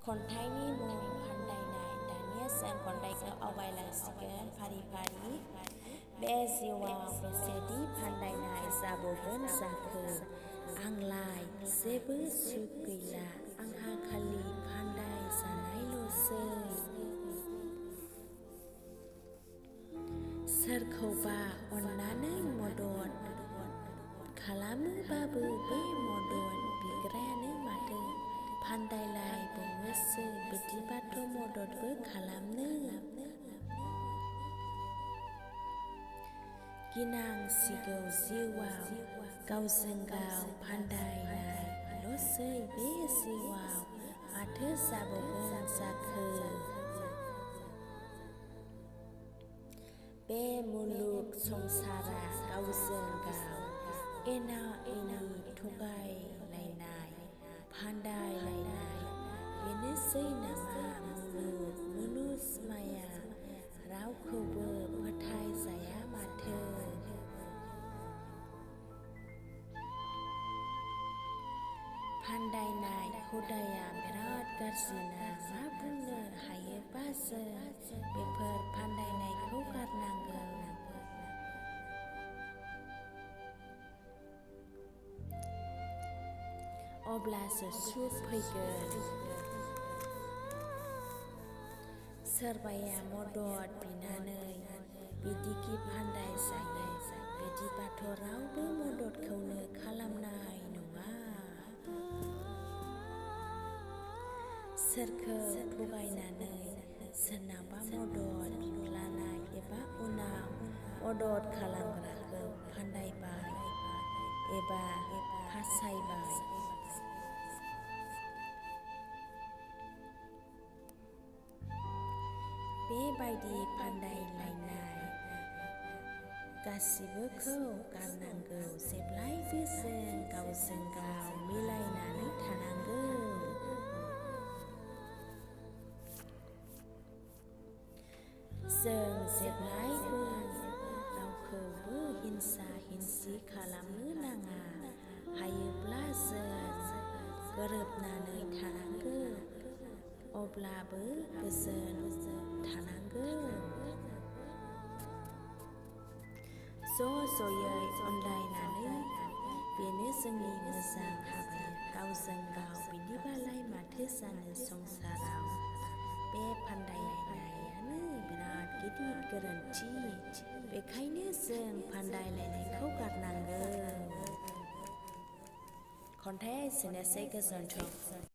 खन्थाइनि मुं फान्दायनाय दानिया जों खन्थाइखौ आवगायलांसिगोन फारि बे जिउआव बेसेदि फान्दायनाय जाबावगोन जाखो आंलाय जेबो सुख गैला आंहा खालि फान्दाय जानायल'सै सोरखौबा अननानै मदद खालामोबाबो बे मदद बिग्रायानो माथो फान्दायलाय बावोसो बिदिबाथ' मददबो खालामनो गिनांसिगौ जिउआव गावजों गाव फान्दायनायल'सै बे जिउआव माथो जाबावगोन जाखो बे मुलुग संसारा गावजों गाव एना एनि थगायलायनाय फान्दायलायनाय बेनोसै नामा मुनुसमाया रावखौबो फोथायजाया माथो फान्दायनाय हुदाया बिराद गाज्रिना मा बुंनो हायोबा जों बेफोर फान्दायनायखौ गारनांगौ अब्लासो सुख फैगोन सोरबाया मदद बिनानै बिदिखि फान्दाय जायो बिदिबाथ' रावबो मददखौनो खालामनाय नङा सोरखौ थगायनानै सोरनावबा मदद बिफ्लानाय एबा उनाव मदद खालामग्राखौ फान्दायबाय एबा फासायबाय बेबायदि फान्दायलायनाय गासिबोखौ गारनांगौ जेब्लायबो जों गावजों गाव मिलायनानै थानांगौ जों जेब्लायबो रावखौबो हिंसा हिंसि खालामनो नाङा हायोब्ला जों गोरोबनानै थानांगौ अब्लाबो गोजोन थानांगौ ज'ज'यै अनलायनानै बेनो जोंनि मोजां हाबाया गावजों गाव बिदिबालाय माथो जानो संसाराव बे फान्दायलायनायानो बिराद गिदिर गोरोन्थि बेखायनो जों फान्दायलायनायखौ गारनांगौ खन्थाइया एसेनोसै गोजोन्थों